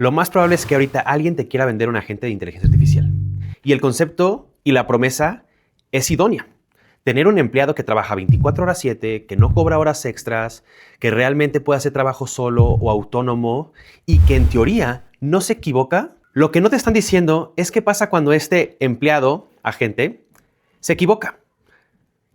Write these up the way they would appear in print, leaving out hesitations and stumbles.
Lo más probable es que ahorita alguien te quiera vender un agente de inteligencia artificial. Y el concepto y la promesa es idónea. Tener un empleado que trabaja 24/7, que no cobra horas extras, que realmente puede hacer trabajo solo o autónomo y que en teoría no se equivoca. Lo que no te están diciendo es qué pasa cuando este empleado, agente, se equivoca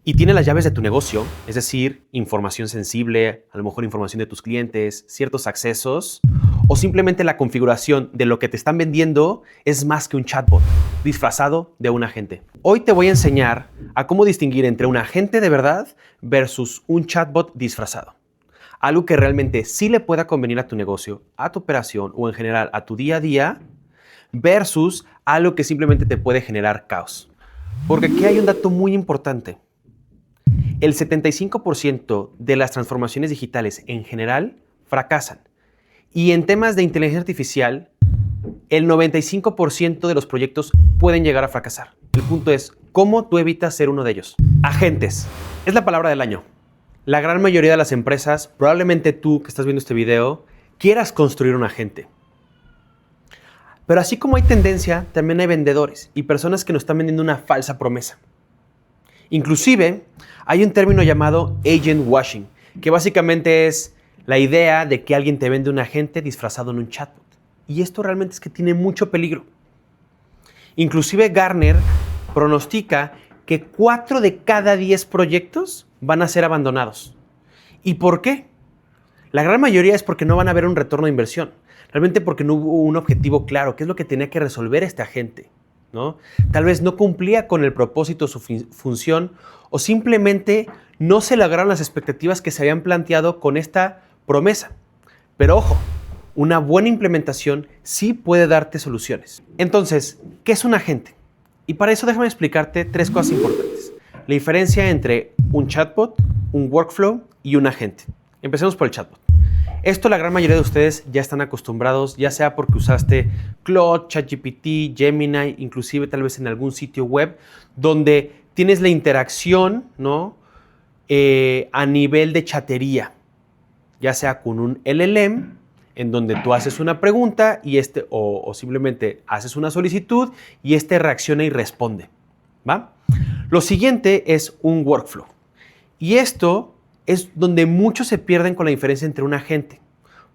y tiene las llaves de tu negocio, es decir, información sensible, a lo mejor información de tus clientes, ciertos accesos, o simplemente la configuración de lo que te están vendiendo es más que un chatbot disfrazado de un agente. Hoy te voy a enseñar a cómo distinguir entre un agente de verdad versus un chatbot disfrazado. Algo que realmente sí le pueda convenir a tu negocio, a tu operación o en general a tu día a día, versus algo que simplemente te puede generar caos. Porque aquí hay un dato muy importante. El 75% de las transformaciones digitales en general fracasan. Y en temas de inteligencia artificial, el 95% de los proyectos pueden llegar a fracasar. El punto es, ¿cómo tú evitas ser uno de ellos? Agentes. Es la palabra del año. La gran mayoría de las empresas, probablemente tú que estás viendo este video, quieras construir un agente. Pero así como hay tendencia, también hay vendedores y personas que nos están vendiendo una falsa promesa. Inclusive, hay un término llamado agent washing, que básicamente es la idea de que alguien te vende un agente disfrazado en un chatbot. Y esto realmente es que tiene mucho peligro. Inclusive Gartner pronostica que 4 de cada 10 proyectos van a ser abandonados. ¿Y por qué? La gran mayoría es porque no van a ver un retorno de inversión. Realmente porque no hubo un objetivo claro, qué es lo que tenía que resolver este agente, ¿no? Tal vez no cumplía con el propósito, su función, o simplemente no se lograron las expectativas que se habían planteado con esta promesa. Pero ojo, una buena implementación sí puede darte soluciones. Entonces, ¿qué es un agente? Y para eso déjame explicarte 3 cosas importantes. La diferencia entre un chatbot, un workflow y un agente. Empecemos por el chatbot. Esto la gran mayoría de ustedes ya están acostumbrados, ya sea porque usaste Claude, ChatGPT, Gemini, inclusive tal vez en algún sitio web, donde tienes la interacción, ¿no? A nivel de chatería, ya sea con un LLM, en donde tú haces una pregunta y o simplemente haces una solicitud y reacciona y responde, ¿va? Lo siguiente es un workflow. Y esto es donde muchos se pierden con la diferencia entre un agente,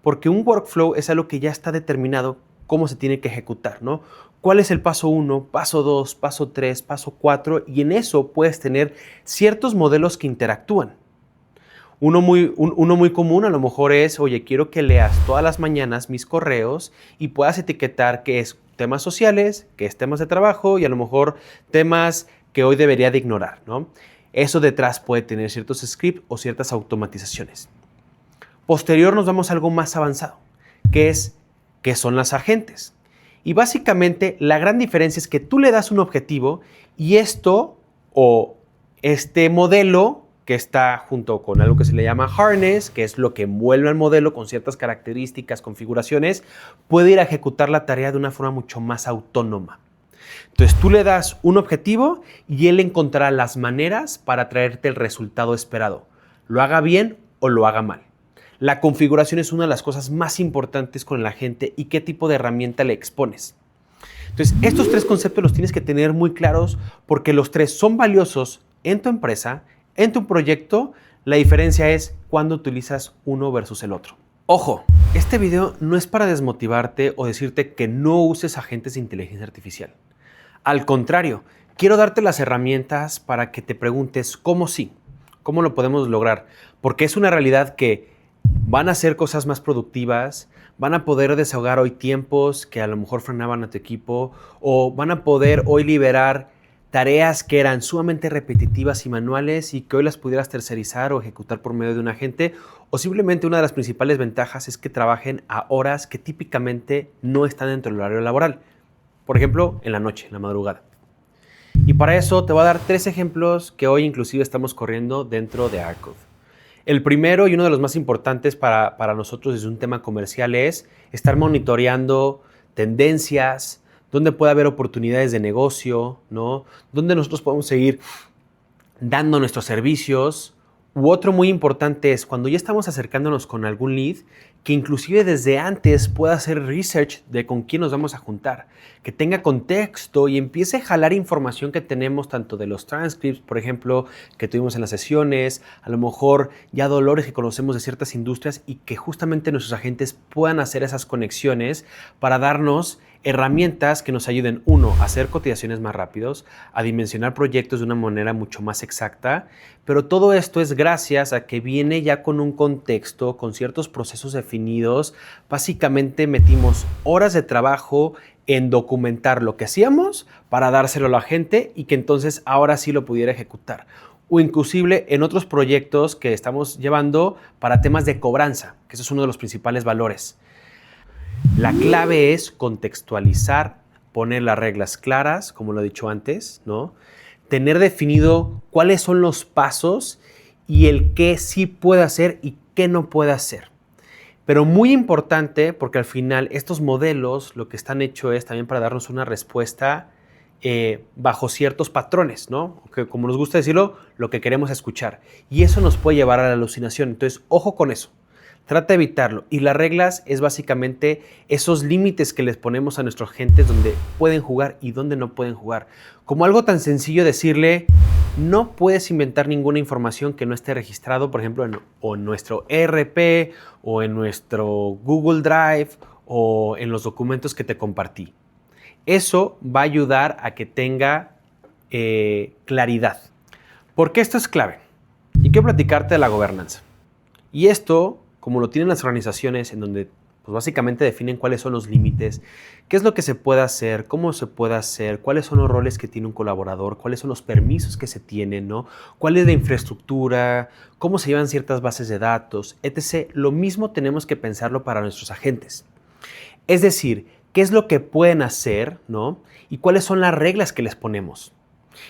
porque un workflow es algo que ya está determinado cómo se tiene que ejecutar, ¿no? ¿Cuál es el paso 1, paso 2, paso 3, paso 4? Y en eso puedes tener ciertos modelos que interactúan. Uno muy común a lo mejor es, oye, quiero que leas todas las mañanas mis correos y puedas etiquetar qué es temas sociales, qué es temas de trabajo y a lo mejor temas que hoy debería de ignorar, ¿no? Eso detrás puede tener ciertos scripts o ciertas automatizaciones. Posterior nos vamos a algo más avanzado, que es qué son las agentes. Y básicamente la gran diferencia es que tú le das un objetivo y esto o este modelo que está junto con algo que se le llama harness, que es lo que envuelve al modelo con ciertas características, configuraciones, puede ir a ejecutar la tarea de una forma mucho más autónoma. Entonces tú le das un objetivo y él encontrará las maneras para traerte el resultado esperado, lo haga bien o lo haga mal. La configuración es una de las cosas más importantes con la gente y qué tipo de herramienta le expones. Entonces estos 3 conceptos los tienes que tener muy claros porque los 3 son valiosos en tu empresa, en tu proyecto. La diferencia es cuando utilizas uno versus el otro. Ojo, este video no es para desmotivarte o decirte que no uses agentes de inteligencia artificial. Al contrario, quiero darte las herramientas para que te preguntes cómo sí, cómo lo podemos lograr, porque es una realidad que van a hacer cosas más productivas, van a poder desahogar hoy tiempos que a lo mejor frenaban a tu equipo o van a poder hoy liberar tareas que eran sumamente repetitivas y manuales y que hoy las pudieras tercerizar o ejecutar por medio de un agente, o simplemente una de las principales ventajas es que trabajen a horas que típicamente no están dentro del horario laboral. Por ejemplo, en la noche, en la madrugada. Y para eso te voy a dar 3 ejemplos que hoy inclusive estamos corriendo dentro de Arcode. El primero y uno de los más importantes para nosotros desde un tema comercial es estar monitoreando tendencias, dónde puede haber oportunidades de negocio, ¿no? Dónde nosotros podemos seguir dando nuestros servicios. U otro muy importante es cuando ya estamos acercándonos con algún lead, que inclusive desde antes pueda hacer research de con quién nos vamos a juntar, que tenga contexto y empiece a jalar información que tenemos tanto de los transcripts, por ejemplo, que tuvimos en las sesiones, a lo mejor ya dolores que conocemos de ciertas industrias y que justamente nuestros agentes puedan hacer esas conexiones para darnos herramientas que nos ayuden, uno, a hacer cotizaciones más rápidos, a dimensionar proyectos de una manera mucho más exacta, pero todo esto es gracias a que viene ya con un contexto, con ciertos procesos definidos. Básicamente metimos horas de trabajo en documentar lo que hacíamos para dárselo a la gente y que entonces ahora sí lo pudiera ejecutar. O inclusive en otros proyectos que estamos llevando para temas de cobranza, que eso es uno de los principales valores. La clave es contextualizar, poner las reglas claras, como lo he dicho antes, ¿no? Tener definido cuáles son los pasos y el qué sí puede hacer y qué no puede hacer. Pero muy importante, porque al final estos modelos lo que están hechos es también para darnos una respuesta bajo ciertos patrones, ¿no? Que, como nos gusta decirlo, lo que queremos escuchar. Y eso nos puede llevar a la alucinación. Entonces, ojo con eso. Trata de evitarlo. Y las reglas es básicamente esos límites que les ponemos a nuestros agentes donde pueden jugar y donde no pueden jugar. Como algo tan sencillo decirle, no puedes inventar ninguna información que no esté registrado, por ejemplo, en nuestro ERP o en nuestro Google Drive o en los documentos que te compartí. Eso va a ayudar a que tenga claridad. ¿Por qué esto es clave? Y quiero platicarte de la gobernanza. Y esto, como lo tienen las organizaciones en donde pues básicamente definen cuáles son los límites, qué es lo que se puede hacer, cómo se puede hacer, cuáles son los roles que tiene un colaborador, cuáles son los permisos que se tienen, ¿no? Cuál es la infraestructura, cómo se llevan ciertas bases de datos, etc. Lo mismo tenemos que pensarlo para nuestros agentes. Es decir, qué es lo que pueden hacer, ¿no? Y cuáles son las reglas que les ponemos.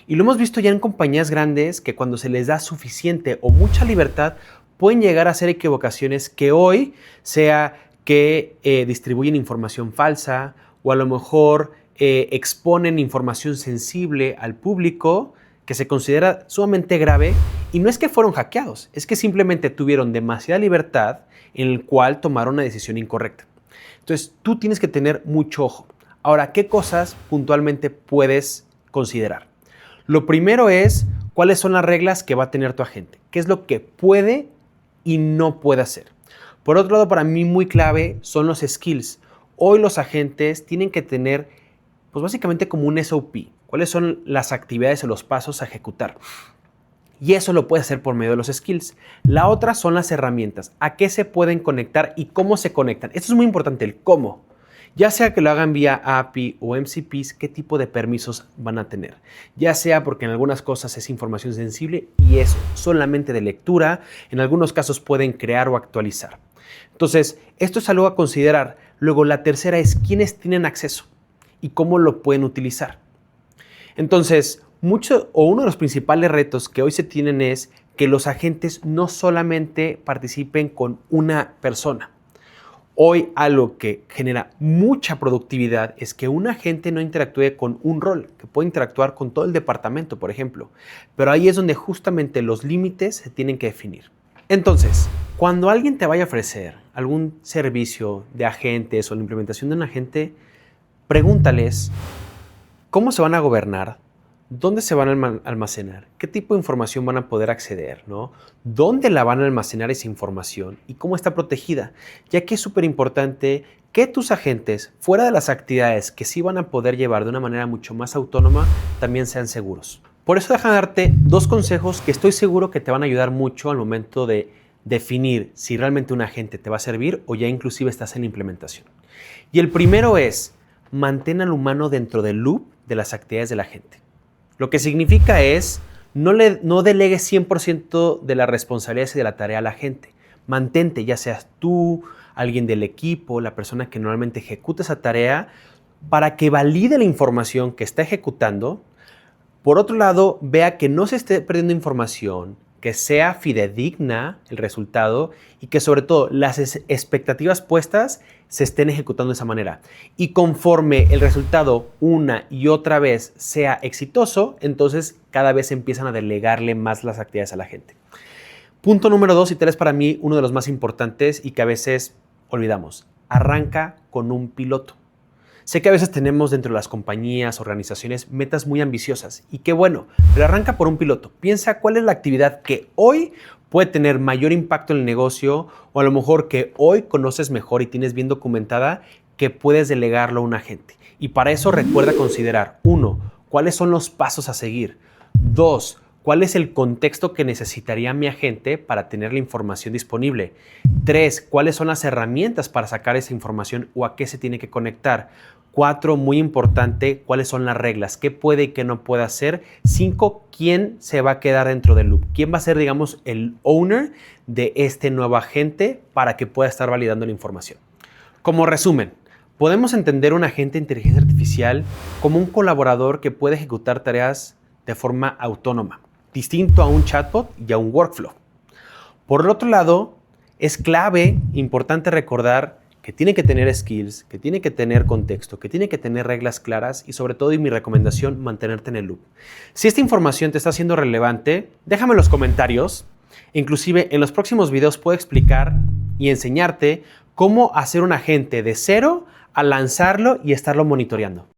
Y lo hemos visto ya en compañías grandes que cuando se les da suficiente o mucha libertad, pueden llegar a hacer equivocaciones que hoy sea que distribuyen información falsa o a lo mejor exponen información sensible al público que se considera sumamente grave y no es que fueron hackeados, es que simplemente tuvieron demasiada libertad en el cual tomaron una decisión incorrecta. Entonces tú tienes que tener mucho ojo. Ahora, ¿qué cosas puntualmente puedes considerar? Lo primero es cuáles son las reglas que va a tener tu agente, qué es lo que puede y no puede hacer. Por otro lado, para mí muy clave son los skills. Hoy los agentes tienen que tener, pues básicamente como un SOP. ¿Cuáles son las actividades o los pasos a ejecutar? Y eso lo puedes hacer por medio de los skills. La otra son las herramientas. ¿A qué se pueden conectar y cómo se conectan? Esto es muy importante, el cómo. Ya sea que lo hagan vía API o MCPs, ¿qué tipo de permisos van a tener? Ya sea porque en algunas cosas es información sensible y es solamente de lectura. En algunos casos pueden crear o actualizar. Entonces, esto es algo a considerar. Luego, la tercera es quiénes tienen acceso y cómo lo pueden utilizar. Entonces, uno de los principales retos que hoy se tienen es que los agentes no solamente participen con una persona. Hoy algo que genera mucha productividad es que un agente no interactúe con un rol, que puede interactuar con todo el departamento, por ejemplo. Pero ahí es donde justamente los límites se tienen que definir. Entonces, cuando alguien te vaya a ofrecer algún servicio de agentes o la implementación de un agente, pregúntales cómo se van a gobernar, dónde se van a almacenar, qué tipo de información van a poder acceder, ¿no? Dónde la van a almacenar esa información y cómo está protegida, ya que es súper importante que tus agentes, fuera de las actividades que sí van a poder llevar de una manera mucho más autónoma, también sean seguros. Por eso déjame darte 2 consejos que estoy seguro que te van a ayudar mucho al momento de definir si realmente un agente te va a servir o ya inclusive estás en la implementación. Y el primero es, mantén al humano dentro del loop de las actividades del agente. Lo que significa es, no delegues 100% de las responsabilidades y de la tarea a la gente. Mantente, ya seas tú, alguien del equipo, la persona que normalmente ejecuta esa tarea, para que valide la información que está ejecutando. Por otro lado, vea que no se esté perdiendo información, que sea fidedigna el resultado y que sobre todo las expectativas puestas se estén ejecutando de esa manera. Y conforme el resultado una y otra vez sea exitoso, entonces cada vez empiezan a delegarle más las actividades a la gente. Punto número 2 y 3 para mí, uno de los más importantes y que a veces olvidamos. Arranca con un piloto. Sé que a veces tenemos dentro de las compañías, organizaciones, metas muy ambiciosas y qué bueno, pero arranca por un piloto. Piensa cuál es la actividad que hoy puede tener mayor impacto en el negocio o a lo mejor que hoy conoces mejor y tienes bien documentada que puedes delegarlo a un agente. Y para eso recuerda considerar, 1, cuáles son los pasos a seguir. 2, cuál es el contexto que necesitaría mi agente para tener la información disponible. 3, cuáles son las herramientas para sacar esa información o a qué se tiene que conectar. 4, muy importante, cuáles son las reglas, qué puede y qué no puede hacer. 5, quién se va a quedar dentro del loop, quién va a ser, digamos, el owner de este nuevo agente para que pueda estar validando la información. Como resumen, podemos entender un agente de inteligencia artificial como un colaborador que puede ejecutar tareas de forma autónoma, distinto a un chatbot y a un workflow. Por el otro lado, es clave, importante recordar que tiene que tener skills, que tiene que tener contexto, que tiene que tener reglas claras y sobre todo, y mi recomendación, mantenerte en el loop. Si esta información te está siendo relevante, déjame en los comentarios. Inclusive en los próximos videos puedo explicar y enseñarte cómo hacer un agente de cero a lanzarlo y estarlo monitoreando.